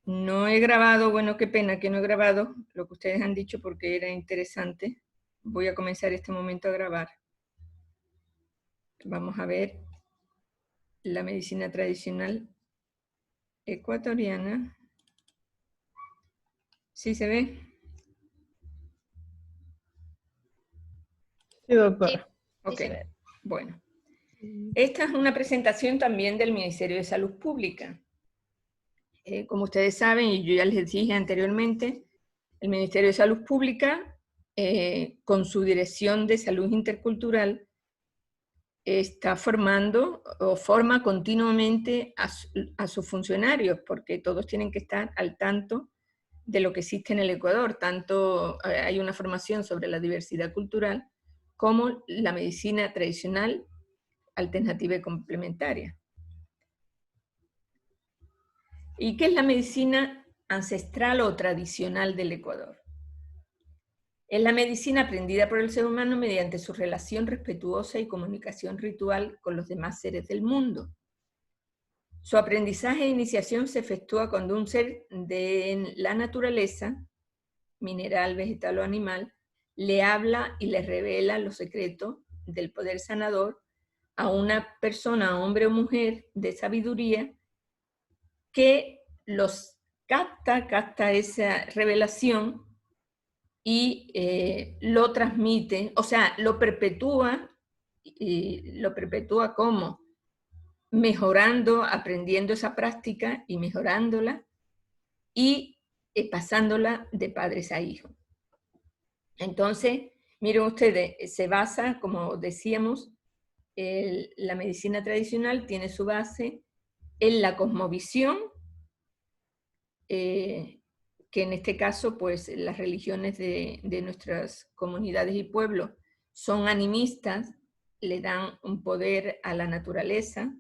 No he grabado, bueno, qué pena que no he grabado lo que ustedes han dicho porque era interesante. Voy a comenzar este momento a grabar. Vamos a ver la medicina tradicional ecuatoriana. ¿Sí se ve? Sí, doctora. Ok, se ve. bueno. Esta es una presentación también del Ministerio de Salud Pública. Como ustedes saben, y yo ya les dije anteriormente, el Ministerio de Salud Pública, con su Dirección de Salud Intercultural, está formando o forma continuamente a sus funcionarios, porque todos tienen que estar al tanto de lo que existe en el Ecuador. Tanto hay una formación sobre la diversidad cultural como la medicina tradicional, alternativa y complementaria. ¿Y qué es la medicina ancestral o tradicional del Ecuador? Es la medicina aprendida por el ser humano mediante su relación respetuosa y comunicación ritual con los demás seres del mundo. Su aprendizaje e iniciación se efectúa cuando un ser de la naturaleza, mineral, vegetal o animal, le habla y le revela los secretos del poder sanador a una persona, hombre o mujer de sabiduría, que los capta esa revelación y lo transmite, o sea, lo perpetúa, y lo perpetúa ¿cómo? Mejorando, aprendiendo esa práctica y mejorándola y pasándola de padres a hijos. Entonces, miren ustedes, se basa, como decíamos, la medicina tradicional tiene su base en la cosmovisión, que en este caso, pues las religiones de nuestras comunidades y pueblos son animistas, le dan un poder a la naturaleza,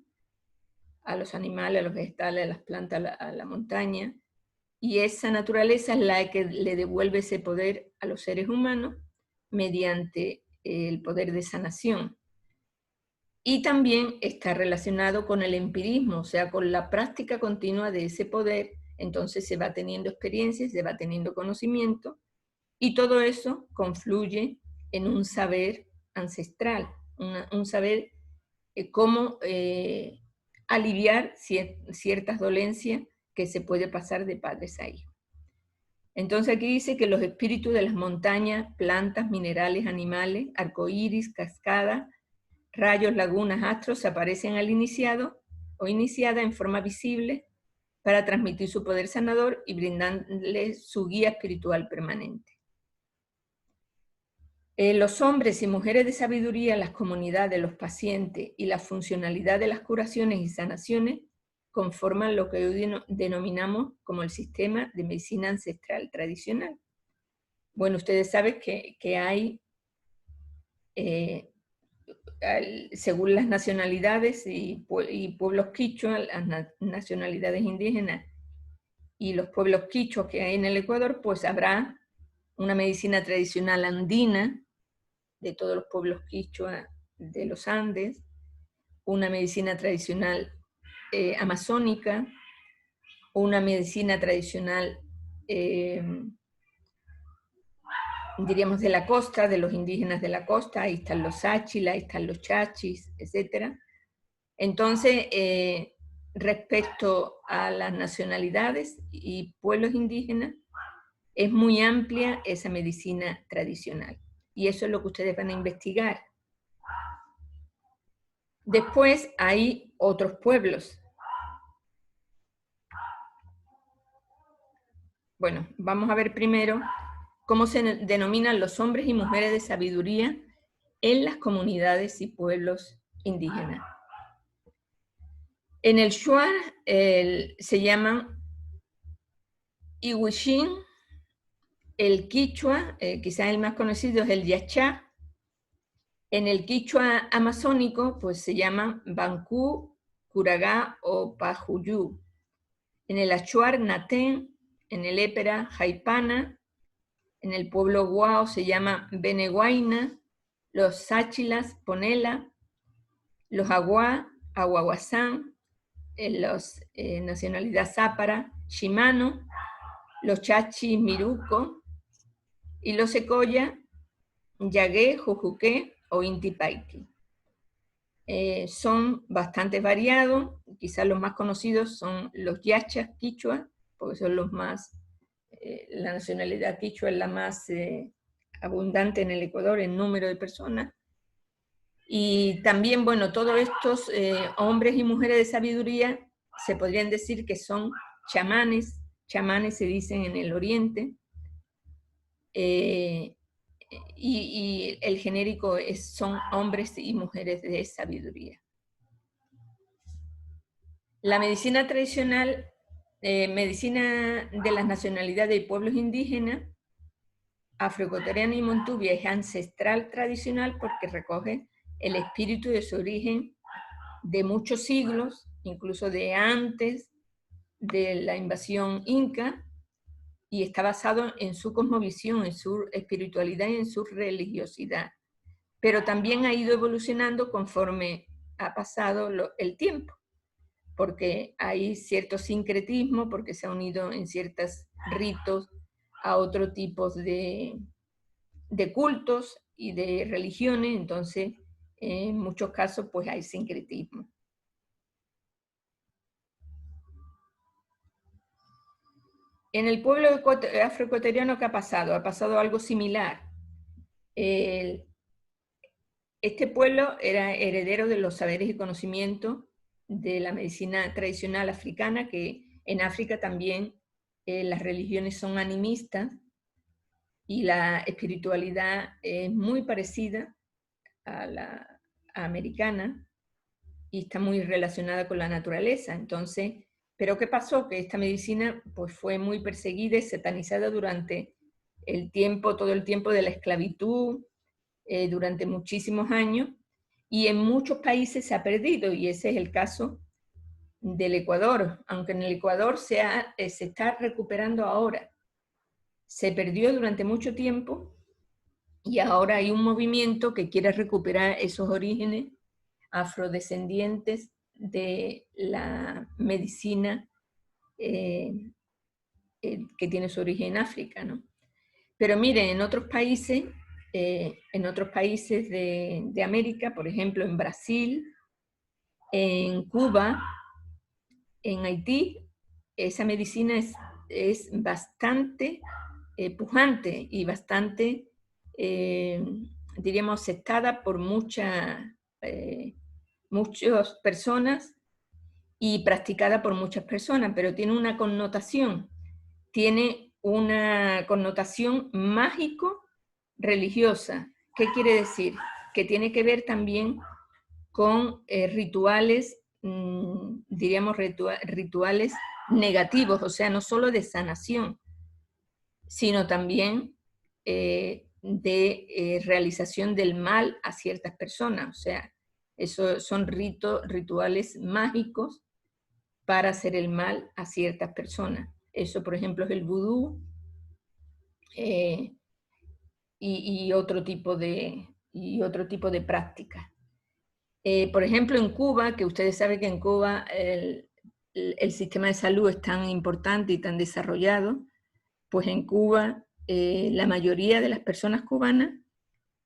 a los animales, a los vegetales, a las plantas, a la montaña, y esa naturaleza es la que le devuelve ese poder a los seres humanos mediante el poder de sanación. Y también está relacionado con el empirismo, o sea, con la práctica continua de ese poder. Entonces se va teniendo experiencias, se va teniendo conocimiento, y todo eso confluye en un saber ancestral, un saber cómo aliviar ciertas dolencias que se puede pasar de padres a hijos. Entonces aquí dice que los espíritus de las montañas, plantas, minerales, animales, arcoíris, cascadas, rayos, lagunas, astros se aparecen al iniciado o iniciada en forma visible para transmitir su poder sanador y brindarle su guía espiritual permanente. Los hombres y mujeres de sabiduría, las comunidades, los pacientes y la funcionalidad de las curaciones y sanaciones conforman lo que hoy denominamos como el sistema de medicina ancestral tradicional. Bueno, ustedes saben que hay, según las nacionalidades y pueblos quichua, las nacionalidades indígenas y los pueblos quichuas que hay en el Ecuador, pues habrá una medicina tradicional andina de todos los pueblos quichua de los Andes, una medicina tradicional amazónica, una medicina tradicional, diríamos, de la costa, de los indígenas de la costa. Ahí están los Áchilas, ahí están los Chachis, etc. Entonces, respecto a las nacionalidades y pueblos indígenas, es muy amplia esa medicina tradicional. Y eso es lo que ustedes van a investigar. Después hay otros pueblos. Bueno, vamos a ver primero cómo se denominan los hombres y mujeres de sabiduría en las comunidades y pueblos indígenas. En el Shuar se llaman Iwishin, el quichua, quizás el más conocido es el Yachá. En el quichua amazónico, pues se llaman Bancú, Curagá o Pajuyú. En el Achuar, Natén. En el Épera, Jaipana. En el pueblo Guao se llama Beneguaina. Los Sáchilas, Ponela. Los Aguá, Aguaguazán. los nacionalidad zápara, shimano, los chachi, miruco, y los secoya, yagué, jujuqué o inti paiti. Son bastante variados, quizás los más conocidos son los yachas quichua, porque son los más, la nacionalidad quichua es la más abundante en el Ecuador en número de personas. Y también, bueno, todos estos hombres y mujeres de sabiduría se podrían decir que son chamanes se dicen en el oriente, y el genérico son hombres y mujeres de sabiduría. La medicina tradicional, medicina de las nacionalidades y pueblos indígenas, afroecuatoriana y montubia, es ancestral tradicional porque recoge el espíritu de su origen de muchos siglos, incluso de antes de la invasión inca, y está basado en su cosmovisión, en su espiritualidad y en su religiosidad. Pero también ha ido evolucionando conforme ha pasado el tiempo, porque hay cierto sincretismo, porque se ha unido en ciertos ritos a otro tipo de cultos y de religiones, entonces en muchos casos pues hay sincretismo. En el pueblo afroecuatoriano, ¿qué ha pasado? Ha pasado algo similar. Este pueblo era heredero de los saberes y conocimientos de la medicina tradicional africana, que en África también las religiones son animistas y la espiritualidad es muy parecida a la americana y está muy relacionada con la naturaleza. Entonces, ¿pero qué pasó? Que esta medicina pues, fue muy perseguida y satanizada durante todo el tiempo de la esclavitud, durante muchísimos años, y en muchos países se ha perdido, y ese es el caso del Ecuador, aunque en el Ecuador se está recuperando ahora. Se perdió durante mucho tiempo y ahora hay un movimiento que quiere recuperar esos orígenes afrodescendientes de la medicina que tiene su origen en África, ¿no? Pero miren, en otros países de América, por ejemplo, en Brasil, en Cuba, en Haití, esa medicina es bastante pujante y bastante, diríamos, aceptada por muchas personas y practicada por muchas personas, pero tiene una connotación mágico-religiosa. ¿Qué quiere decir? Que tiene que ver también con rituales, diríamos rituales negativos, o sea, no solo de sanación, sino también de realización del mal a ciertas personas. O sea, eso son rituales mágicos para hacer el mal a ciertas personas. Eso, por ejemplo, es el vudú y otro tipo de prácticas. Por ejemplo, en Cuba, que ustedes saben que en Cuba el sistema de salud es tan importante y tan desarrollado, pues en Cuba la mayoría de las personas cubanas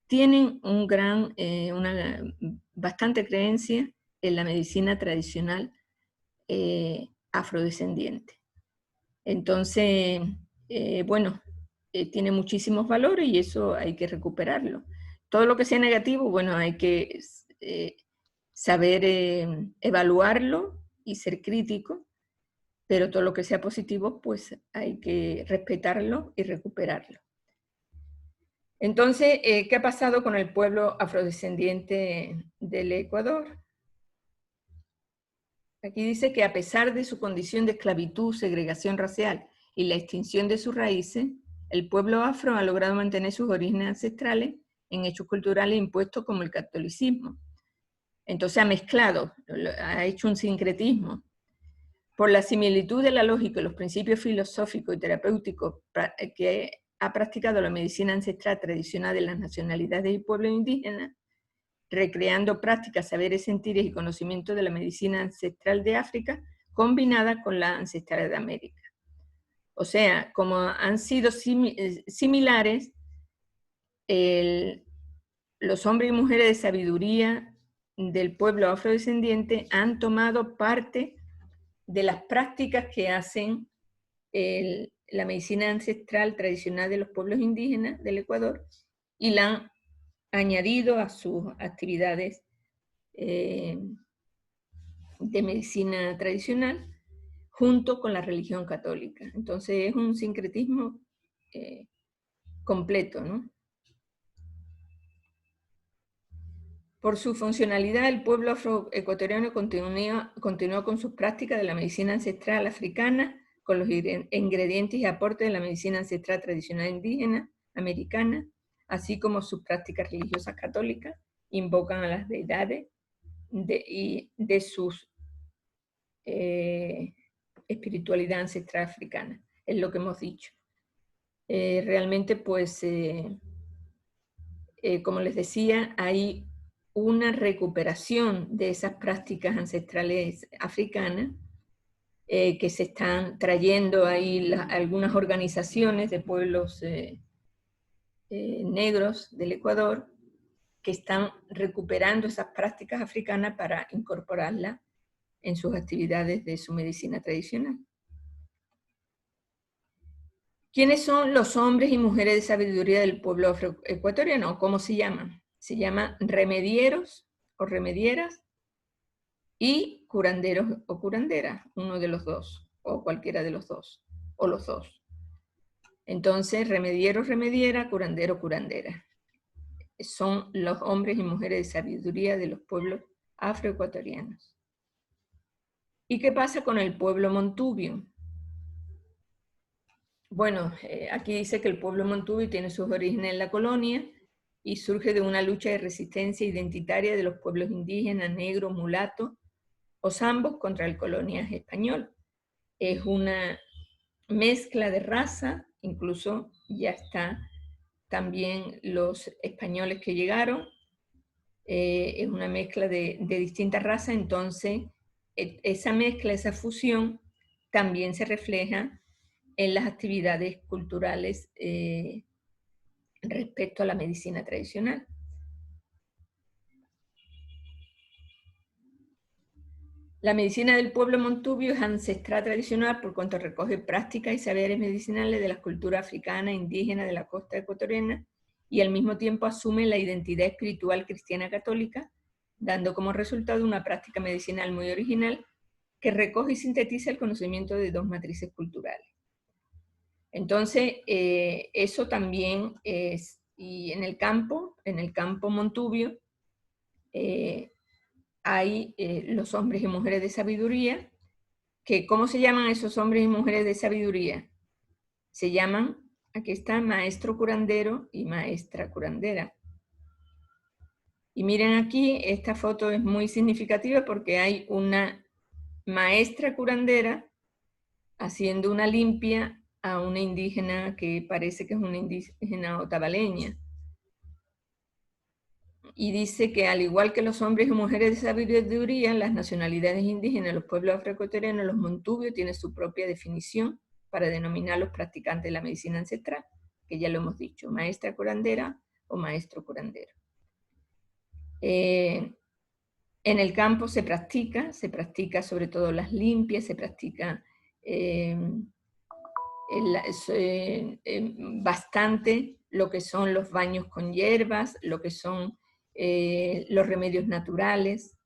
tienen una bastante creencia en la medicina tradicional afrodescendiente. Entonces, bueno, tiene muchísimos valores y eso hay que recuperarlo. Todo lo que sea negativo, bueno, hay que saber evaluarlo y ser crítico, pero todo lo que sea positivo, pues hay que respetarlo y recuperarlo. Entonces, ¿qué ha pasado con el pueblo afrodescendiente del Ecuador? Aquí dice que a pesar de su condición de esclavitud, segregación racial y la extinción de sus raíces, el pueblo afro ha logrado mantener sus orígenes ancestrales en hechos culturales impuestos como el catolicismo. Entonces ha mezclado, ha hecho un sincretismo. Por la similitud de la lógica y los principios filosóficos y terapéuticos que ha practicado la medicina ancestral tradicional de las nacionalidades y pueblos indígenas, recreando prácticas, saberes, sentires y conocimientos de la medicina ancestral de África, combinada con la ancestral de América. O sea, como han sido similares, los hombres y mujeres de sabiduría del pueblo afrodescendiente han tomado parte de las prácticas que hacen la medicina ancestral tradicional de los pueblos indígenas del Ecuador y la han añadido a sus actividades de medicina tradicional junto con la religión católica. Entonces es un sincretismo completo, ¿no? Por su funcionalidad, el pueblo afroecuatoriano continuó con sus prácticas de la medicina ancestral africana, con los ingredientes y aportes de la medicina ancestral tradicional indígena americana, así como sus prácticas religiosas católicas, invocan a las deidades de su espiritualidad ancestral africana, es lo que hemos dicho. Realmente, pues, como les decía, hay una recuperación de esas prácticas ancestrales africanas que se están trayendo ahí algunas organizaciones de pueblos negros del Ecuador que están recuperando esas prácticas africanas para incorporarlas en sus actividades de su medicina tradicional. ¿Quiénes son los hombres y mujeres de sabiduría del pueblo afroecuatoriano? ¿Cómo se llaman? Se llaman remedieros o remedieras y curanderos o curanderas, uno de los dos, o cualquiera de los dos, o los dos. Entonces, remedieros, remediera, curandero, curandera. Son los hombres y mujeres de sabiduría de los pueblos afroecuatorianos. ¿Y qué pasa con el pueblo montubio? Bueno, aquí dice que el pueblo montubio tiene sus orígenes en la colonia y surge de una lucha de resistencia identitaria de los pueblos indígenas, negros, mulatos o zambos contra el coloniaje español. Es una mezcla de raza, incluso ya está también los españoles que llegaron, es una mezcla de distintas razas, entonces esa mezcla, esa fusión también se refleja en las actividades culturales respecto a la medicina tradicional. La medicina del pueblo montubio es ancestral tradicional por cuanto recoge prácticas y saberes medicinales de las culturas africanas e indígenas de la costa ecuatoriana y al mismo tiempo asume la identidad espiritual cristiana católica, dando como resultado una práctica medicinal muy original que recoge y sintetiza el conocimiento de dos matrices culturales. Entonces, eso también es, y en el campo montubio, hay los hombres y mujeres de sabiduría, que ¿cómo se llaman esos hombres y mujeres de sabiduría? Se llaman, aquí está, maestro curandero y maestra curandera. Y miren aquí, esta foto es muy significativa porque hay una maestra curandera haciendo una limpia a una indígena que parece que es una indígena otavaleña. Y dice que al igual que los hombres y mujeres de sabiduría, las nacionalidades indígenas, los pueblos afroecuatorianos, los montubios, tienen su propia definición para denominar a los practicantes de la medicina ancestral, que ya lo hemos dicho, maestra curandera o maestro curandero. En el campo se practica sobre todo las limpias, se practica bastante lo que son los baños con hierbas, lo que son los remedios naturales,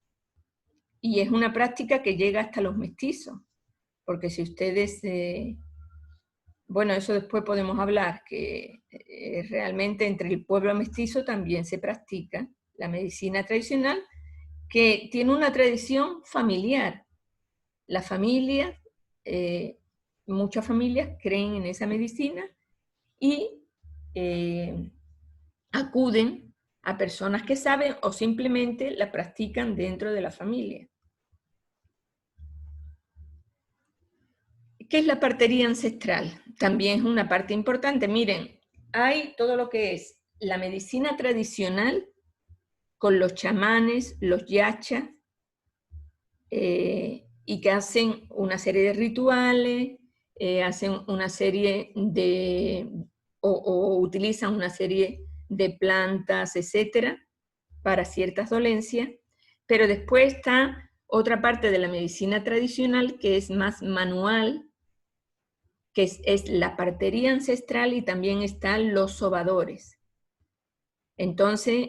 y es una práctica que llega hasta los mestizos, porque si ustedes, bueno, eso después podemos hablar, que realmente entre el pueblo mestizo también se practica la medicina tradicional, que tiene una tradición familiar. La familia, muchas familias creen en esa medicina y acuden a personas que saben o simplemente la practican dentro de la familia. ¿Qué es la partería ancestral? También es una parte importante. Miren, hay todo lo que es la medicina tradicional con los chamanes, los yachas, y que hacen una serie de rituales, hacen una serie de, o utilizan una serie de plantas, etcétera, para ciertas dolencias, pero después está otra parte de la medicina tradicional que es más manual, que es la partería ancestral, y también están los sobadores. Entonces,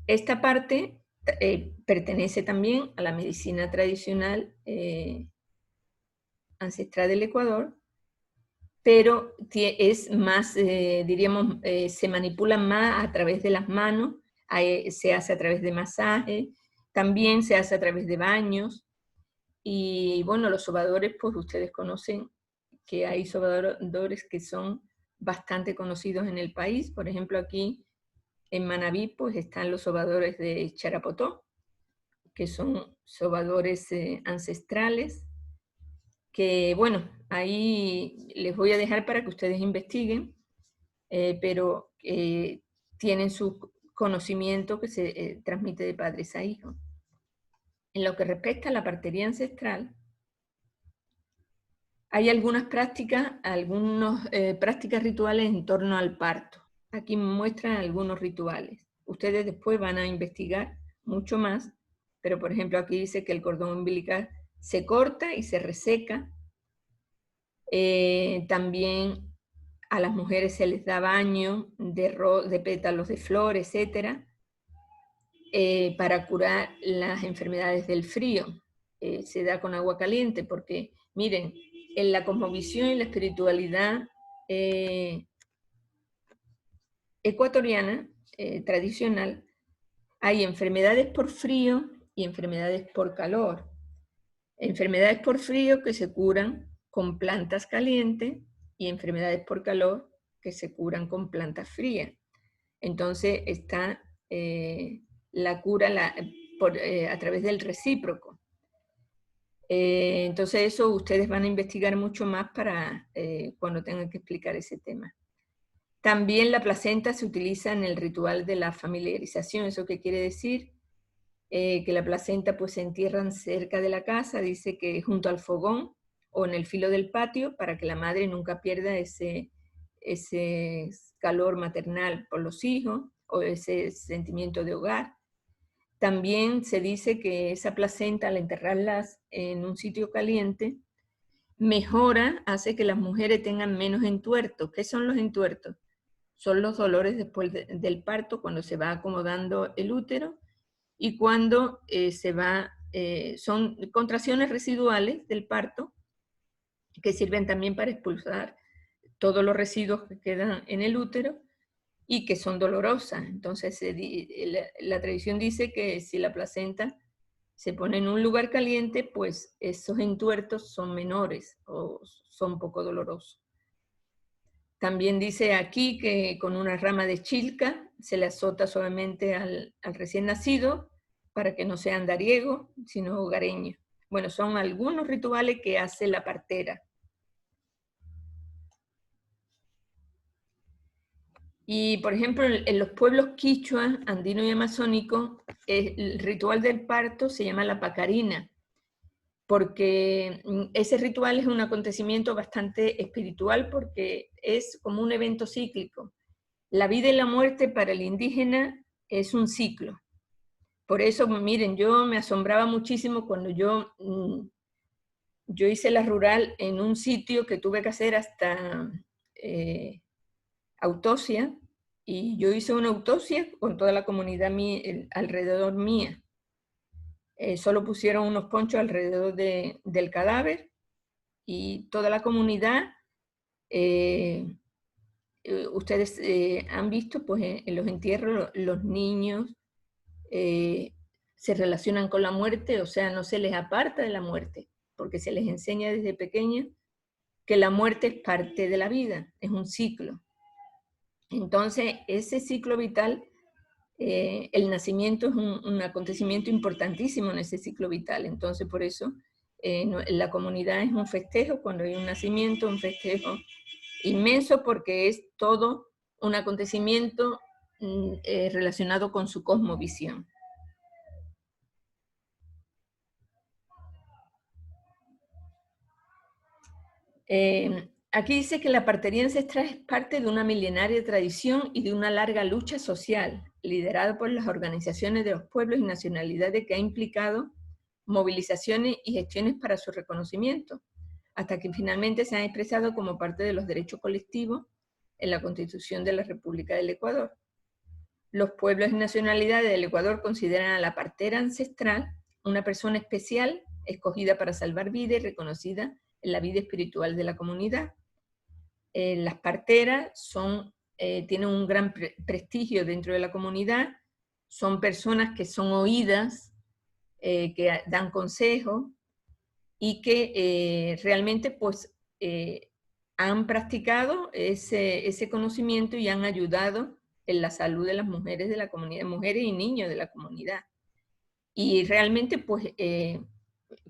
esta parte pertenece también a la medicina tradicional ancestral del Ecuador, pero es más, diríamos, se manipula más a través de las manos, se hace a través de masaje, también se hace a través de baños, y bueno, los sobadores, pues ustedes conocen que hay sobadores que son bastante conocidos en el país. Por ejemplo, aquí en Manabí, pues están los sobadores de Charapotó, que son sobadores ancestrales, que bueno, ahí les voy a dejar para que ustedes investiguen, pero tienen su conocimiento que se transmite de padres a hijos. En lo que respecta a la partería ancestral, hay algunas prácticas rituales en torno al parto. Aquí muestran algunos rituales. Ustedes después van a investigar mucho más, pero por ejemplo aquí dice que el cordón umbilical se corta y se reseca. También a las mujeres se les da baño de pétalos de flor, etc., para curar las enfermedades del frío. Se da con agua caliente porque, miren, en la cosmovisión y la espiritualidad ecuatoriana tradicional, hay enfermedades por frío y enfermedades por calor. Enfermedades por frío que se curan con plantas calientes y enfermedades por calor que se curan con plantas frías. Entonces está la cura a través del recíproco. Entonces eso ustedes van a investigar mucho más para cuando tengan que explicar ese tema. También la placenta se utiliza en el ritual de la familiarización. ¿Eso qué quiere decir? Que la placenta pues se entierran cerca de la casa, dice que junto al fogón o en el filo del patio, para que la madre nunca pierda ese calor maternal por los hijos o ese sentimiento de hogar. También se dice que esa placenta, al enterrarlas en un sitio caliente, mejora, hace que las mujeres tengan menos entuertos. ¿Qué son los entuertos? Son los dolores después del parto, cuando se va acomodando el útero y cuando son contracciones residuales del parto que sirven también para expulsar todos los residuos que quedan en el útero y que son dolorosas. Entonces la tradición dice que si la placenta se pone en un lugar caliente, pues esos entuertos son menores o son poco dolorosos. También dice aquí que con una rama de chilca se le azota suavemente al recién nacido para que no sea andariego, sino hogareño. Bueno, son algunos rituales que hace la partera. Y, por ejemplo, en los pueblos quichua, andino y amazónico, el ritual del parto se llama la pacarina, porque ese ritual es un acontecimiento bastante espiritual porque es como un evento cíclico. La vida y la muerte para el indígena es un ciclo. Por eso, miren, yo me asombraba muchísimo cuando yo hice la rural en un sitio que tuve que hacer hasta autopsia, y yo hice una autopsia con toda la comunidad alrededor mía. Solo pusieron unos ponchos alrededor del cadáver y toda la comunidad, ustedes han visto pues en los entierros los niños se relacionan con la muerte, o sea, no se les aparta de la muerte, porque se les enseña desde pequeños que la muerte es parte de la vida, es un ciclo. Entonces, ese ciclo vital, el nacimiento es un acontecimiento importantísimo en ese ciclo vital. Entonces, por eso, la comunidad es un festejo cuando hay un nacimiento, un festejo inmenso, porque es todo un acontecimiento relacionado con su cosmovisión. Aquí dice que la partería ancestral es parte de una milenaria tradición y de una larga lucha social, liderada por las organizaciones de los pueblos y nacionalidades, que ha implicado movilizaciones y gestiones para su reconocimiento, hasta que finalmente se han expresado como parte de los derechos colectivos en la Constitución de la República del Ecuador. Los pueblos y nacionalidades del Ecuador consideran a la partera ancestral una persona especial, escogida para salvar vidas y reconocida en la vida espiritual de la comunidad. Las parteras tienen un gran prestigio dentro de la comunidad, son personas que son oídas, que dan consejos y que realmente pues han practicado ese conocimiento y han ayudado en la salud de las mujeres de la comunidad, mujeres y niños de la comunidad. Y realmente pues,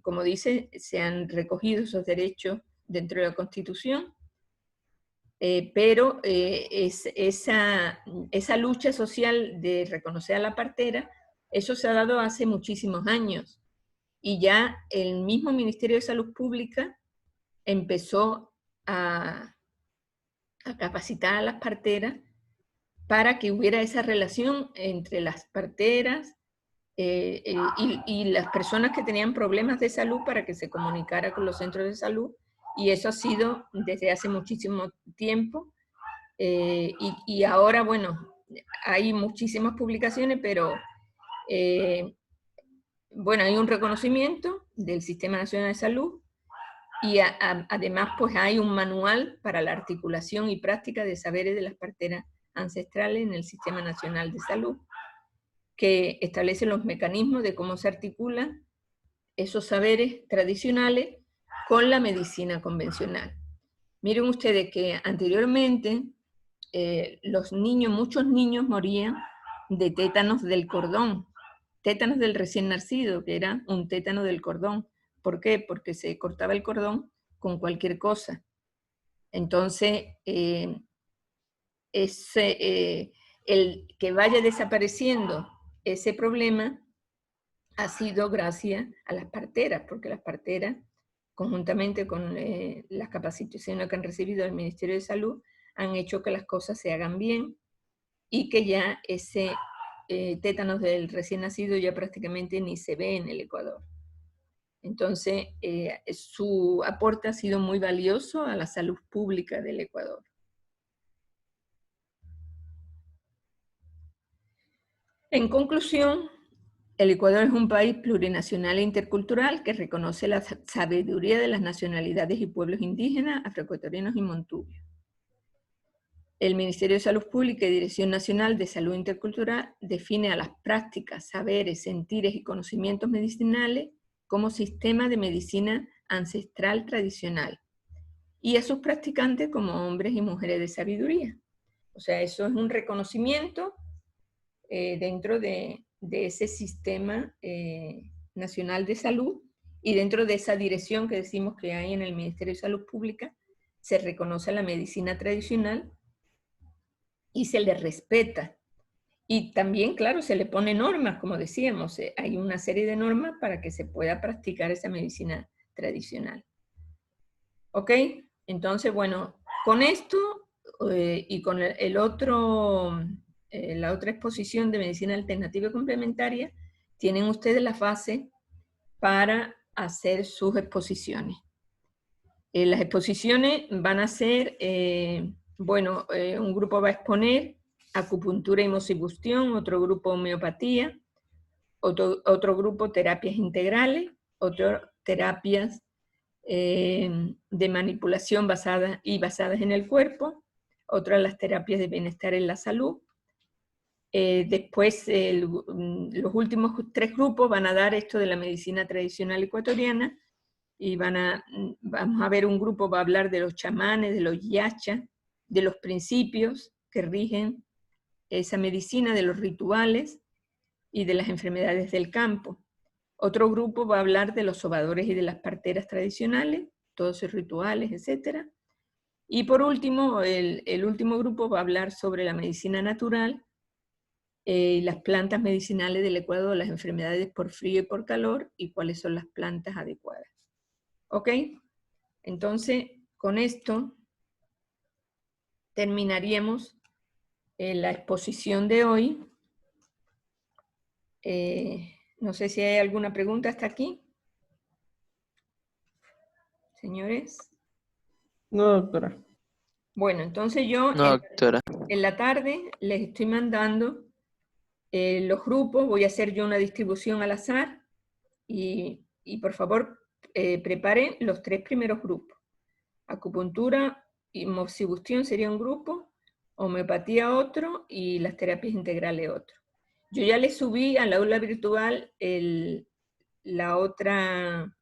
como dice, se han recogido esos derechos dentro de la Constitución, pero esa lucha social de reconocer a la partera, eso se ha dado hace muchísimos años. Y ya el mismo Ministerio de Salud Pública empezó a capacitar a las parteras para que hubiera esa relación entre las parteras y las personas que tenían problemas de salud, para que se comunicara con los centros de salud. Y eso ha sido desde hace muchísimo tiempo. Y ahora, bueno, hay muchísimas publicaciones, pero bueno, hay un reconocimiento del Sistema Nacional de Salud y además pues hay un manual para la articulación y práctica de saberes de las parteras ancestrales en el Sistema Nacional de Salud, que establece los mecanismos de cómo se articulan esos saberes tradicionales con la medicina convencional. Miren ustedes que anteriormente muchos niños morían de tétanos del cordón, tétanos del recién nacido, que era un tétano del cordón. ¿Por qué? Porque se cortaba el cordón con cualquier cosa. Entonces, el que vaya desapareciendo ese problema ha sido gracias a las parteras, porque las parteras, conjuntamente con las capacitaciones que han recibido del Ministerio de Salud, han hecho que las cosas se hagan bien y que ya ese tétanos del recién nacido ya prácticamente ni se ve en el Ecuador. Entonces, su aporte ha sido muy valioso a la salud pública del Ecuador. En conclusión, el Ecuador es un país plurinacional e intercultural que reconoce la sabiduría de las nacionalidades y pueblos indígenas, afroecuatorianos y montubios. El Ministerio de Salud Pública y Dirección Nacional de Salud Intercultural define a las prácticas, saberes, sentires y conocimientos medicinales como sistema de medicina ancestral tradicional y a sus practicantes como hombres y mujeres de sabiduría. O sea, eso es un reconocimiento dentro de ese sistema nacional de salud, y dentro de esa dirección que decimos que hay en el Ministerio de Salud Pública, se reconoce la medicina tradicional y se le respeta. Y también, claro, se le pone normas, como decíamos, hay una serie de normas para que se pueda practicar esa medicina tradicional. ¿Ok? Entonces, bueno, con esto y con la otra exposición de medicina alternativa y complementaria, tienen ustedes la fase para hacer sus exposiciones. Las exposiciones van a ser, un grupo va a exponer acupuntura y mocibustión, otro grupo homeopatía, otro grupo terapias integrales, otro terapias de manipulación basadas en el cuerpo, otra las terapias de bienestar en la salud. Después los últimos 3 grupos van a dar esto de la medicina tradicional ecuatoriana, y vamos a ver, un grupo va a hablar de los chamanes, de los yachas, de los principios que rigen esa medicina, de los rituales y de las enfermedades del campo. Otro grupo va a hablar de los sobadores y de las parteras tradicionales, todos sus rituales, etc. Y por último, el último grupo va a hablar sobre la medicina natural las plantas medicinales del Ecuador, las enfermedades por frío y por calor, y cuáles son las plantas adecuadas. ¿Ok? Entonces, con esto terminaríamos la exposición de hoy. No sé si hay alguna pregunta hasta aquí. Señores. No, doctora. Bueno, entonces yo No, doctora. en la tarde les estoy mandando los grupos, voy a hacer yo una distribución al azar y por favor preparen los 3 primeros grupos. Acupuntura y moxibustión sería un grupo, homeopatía otro y las terapias integrales otro. Yo ya les subí al aula virtual la otra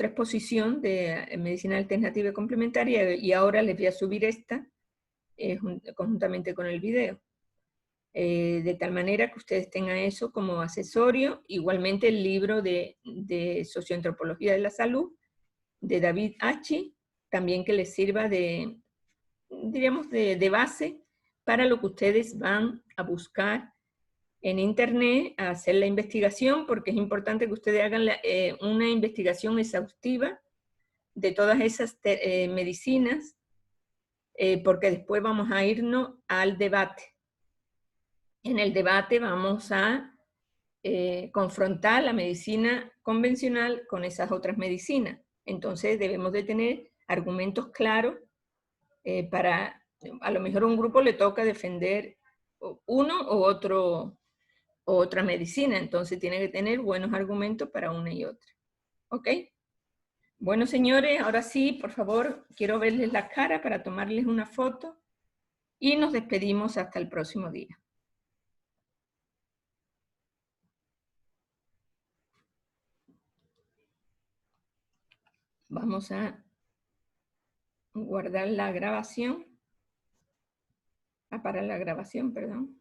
exposición de medicina alternativa y complementaria, y ahora les voy a subir esta conjuntamente con el video. De tal manera que ustedes tengan eso como accesorio. Igualmente el libro de Socioantropología de la Salud de David Hachi, también que les sirva diríamos, de base para lo que ustedes van a buscar en internet, a hacer la investigación, porque es importante que ustedes hagan una investigación exhaustiva de todas esas medicinas, porque después vamos a irnos al debate. En el debate vamos a confrontar la medicina convencional con esas otras medicinas. Entonces debemos de tener argumentos claros para, a lo mejor a un grupo le toca defender uno o otra medicina, entonces tiene que tener buenos argumentos para una y otra. ¿Ok? Bueno, señores, ahora sí, por favor, quiero verles la cara para tomarles una foto y nos despedimos hasta el próximo día. Vamos a guardar la grabación, a parar la grabación, perdón.